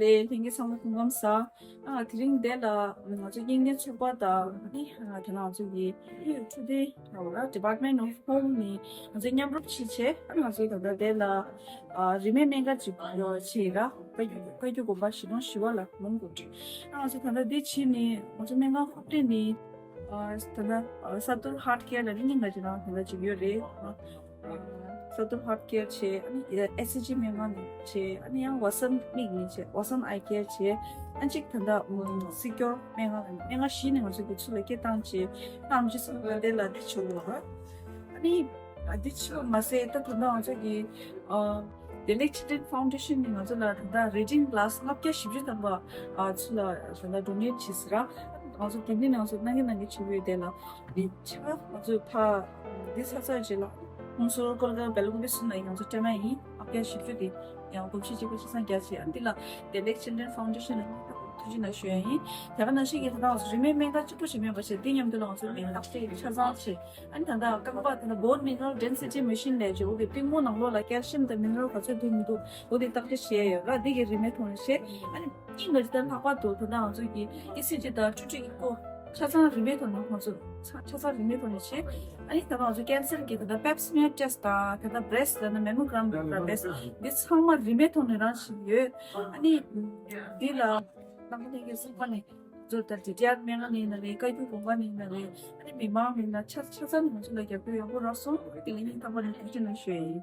le hingi sama kungam sa tiring de la ngaji yin chupa da ni thana ju gi today department of home ni ngaji nyam ru chi che ngaji da de la remaining ga ji yo chi ga kai ju go ba shi no shi wala Mundgod ngaji thana de chi ni ngaji menga hote ni thana satur heart care la ni ngaji na ngaji yo re Satur heart care che SG memang che ani yang wasan ning che wasan eye care che anjik thanda secure menga shi ne ngose ke chule ke tang che so de la de chulo ba ani adichu mase ta thanda ngose ki Tibetan foundation ni ngose la thanda reading class ngap ke shibji tamba chula thanda donate chisra ngose timni ngose nangi chuwe de la ni cha ngose pa this has a Unsur kalau belum bisa naik, unsur cuma ini apa yang shift di, yang kunci juga sesuatu yang jadi. Antila Delek Children Foundation ini tujuh nasi ini, tapi nasi kita tahu remeh mereka cukup sih mereka sedih yang tu langsung mereka pasti cakap sih. Antara kalau tanda bone mineral density machine le, jo, udah timu nanglo lah calcium dan mineral macam tu itu, udah tak sih ya. Lah dia remeh tu sih. Ani ini kita apa tu tanda langsung ini, isi kita cuci itu. 차상 리메이터는 먼저 차상 리메이터는 시 아니 그다음 아주 캔슬 기타 펩스미어 테스트 그다음 브레스트는 메모그램 브레스 this how 리메이터는 시에 아니 딜라 남들에게 쓸거니 저들 지지한 명언이나 레이카이도 공간이나 아니 미마음이나 차상 먼저 내게 배워보라서 딜링이 담아내 주는 시에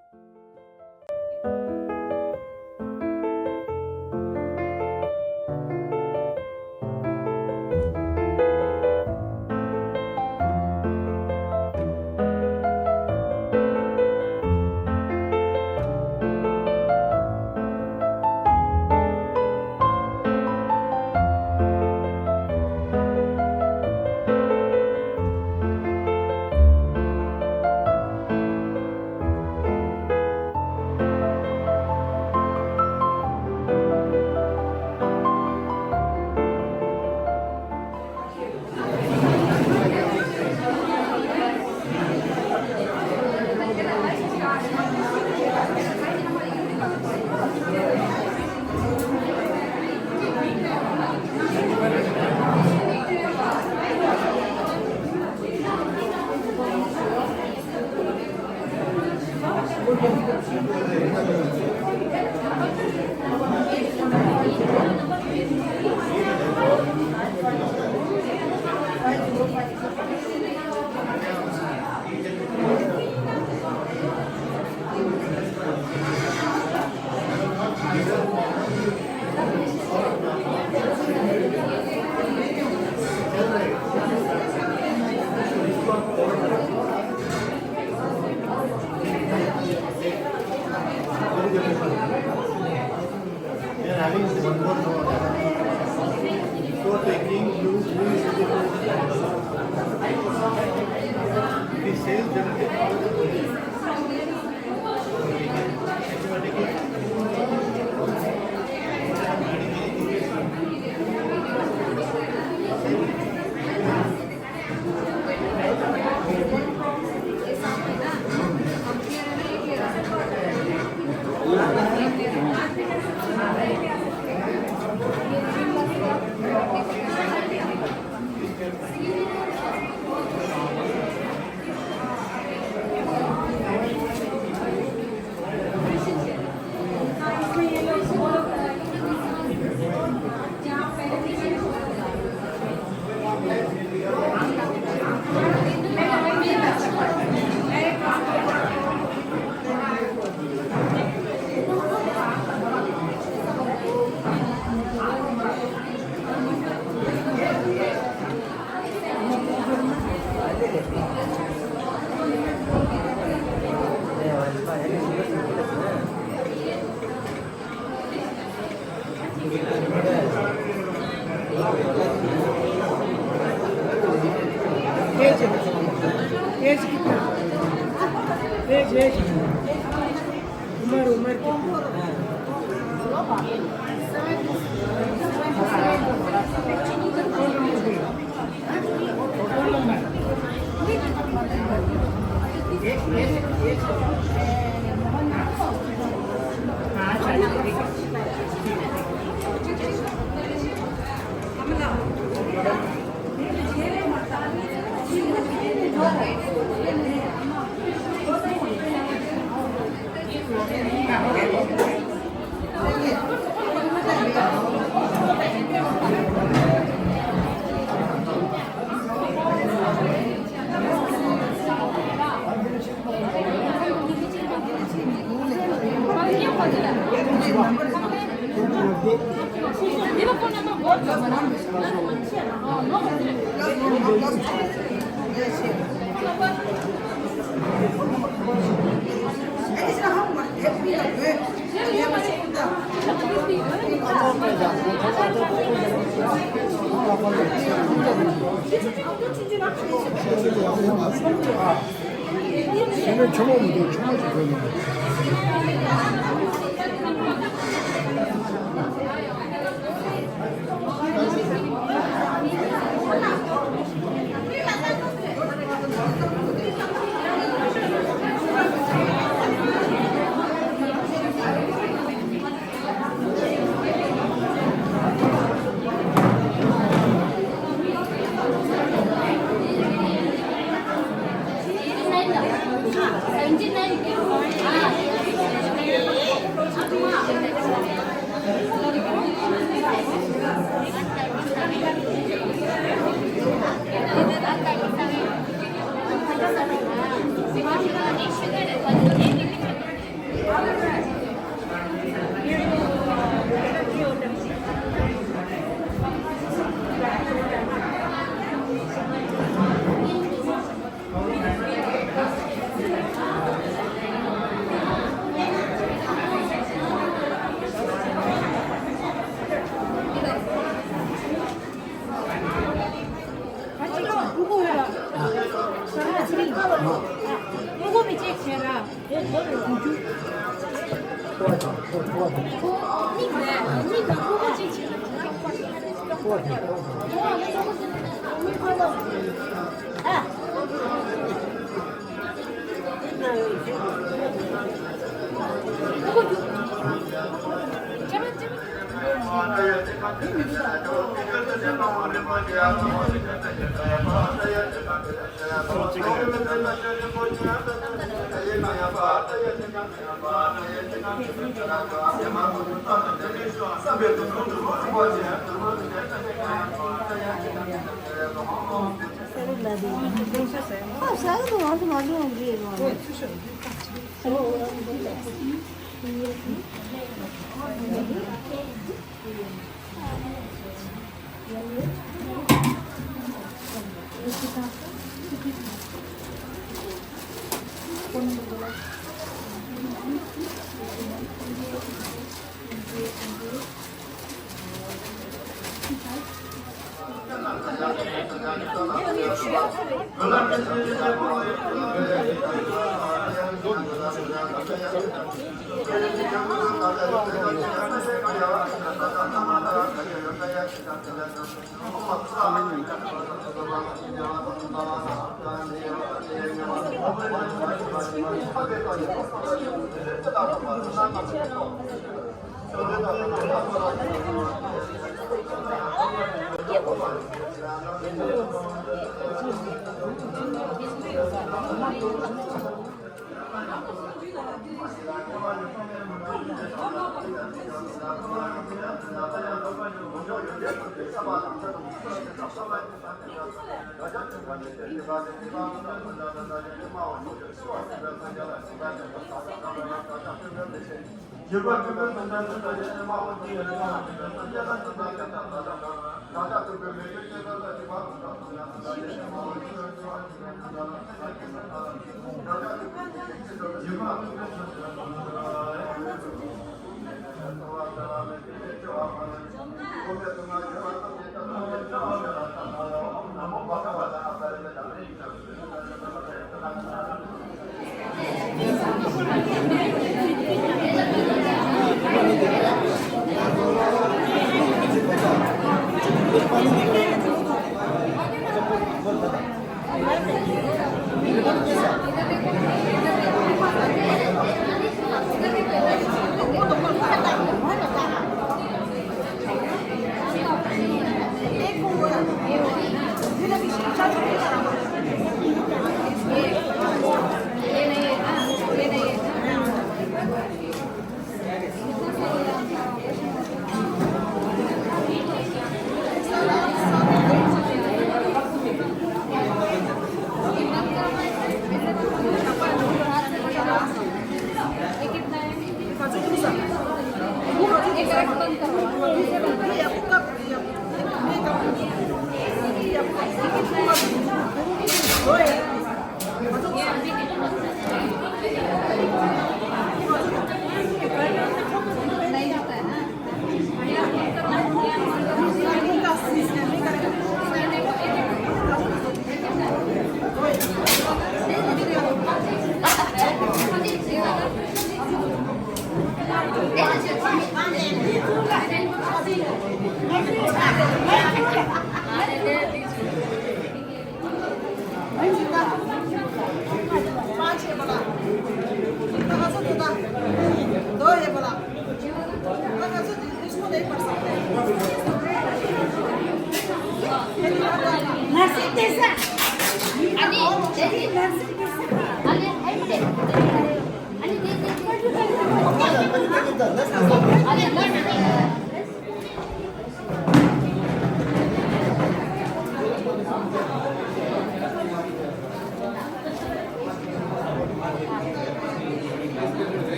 걔는 저거보다 정말 좋거든요.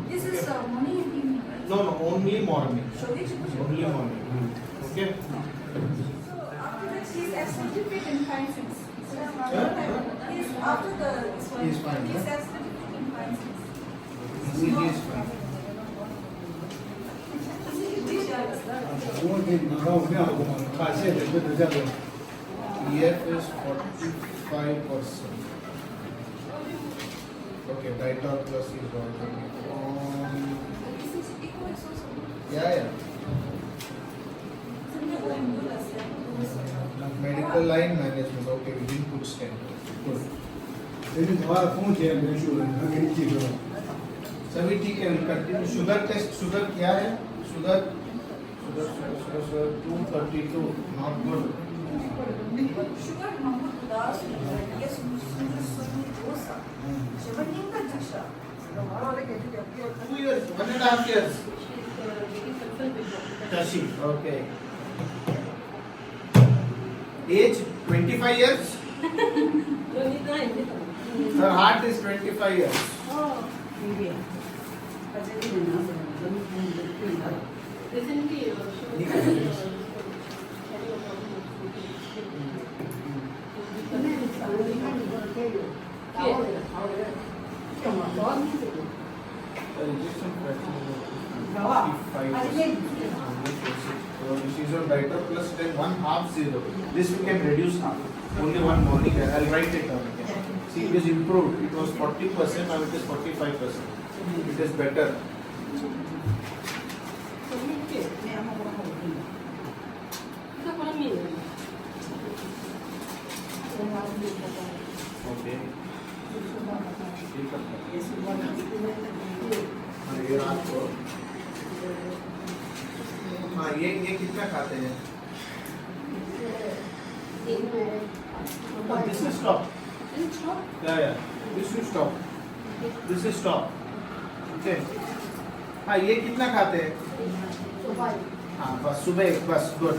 This is morning. No, only morning. So which Only morning. Okay. after that he's absolutely fit and fine since. He's after the this one. He's fine, He's huh? absolutely fit and fine since. He is fine. EF is 45%. Okay, Tibetan plus is yeah. Medical line management. Okay, we didn't put stent. Good. सभी ठीक है, continue. Sugar test, sugar क्या है? Sugar 232, not good. Sugar number does yes, dosa. 17 का जैसा. 2 years, 1.5 years. Tashi, okay. Age 25 years. Her heart is 25 years. She's on diaper plus 10, 1/2 This we can reduce half. Only one morning. I'll write it down again. See, it is improved. It was 40%, now it is 45%. It is better. Okay. ये रात को हाँ ये कितना खाते हैं? This is stop. Yeah. This is stop. This is stop. Okay. हाँ ये कितना खाते हैं? हाँ बस सुबह एक बस गुड.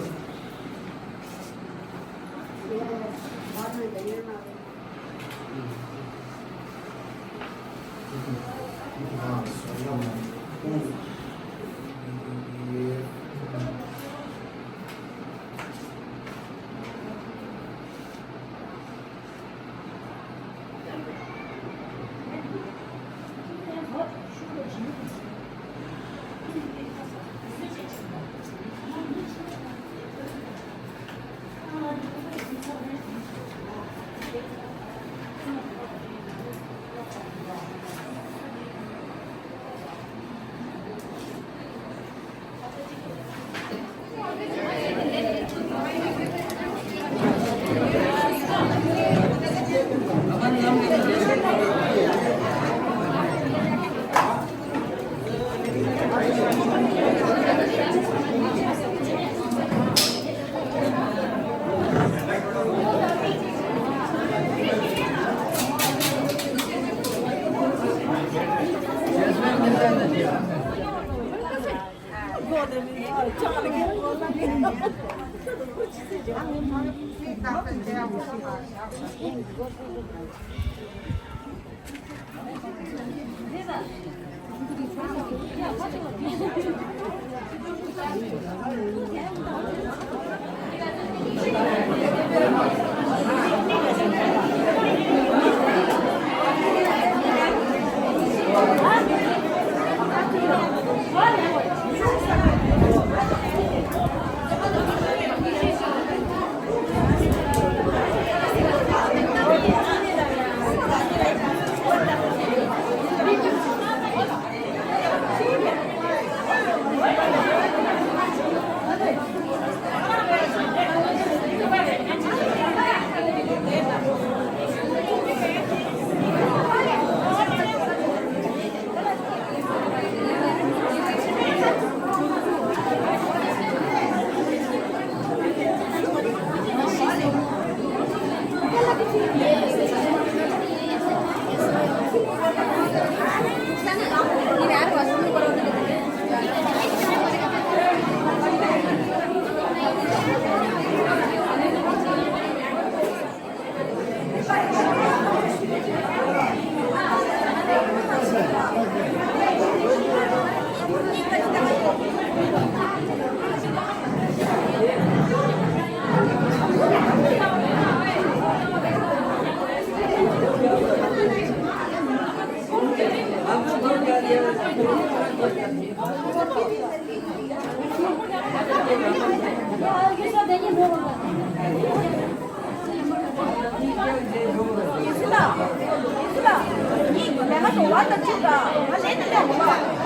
내가 좋아한다 진짜. 한 내는데 뭐가?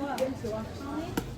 Exactamente.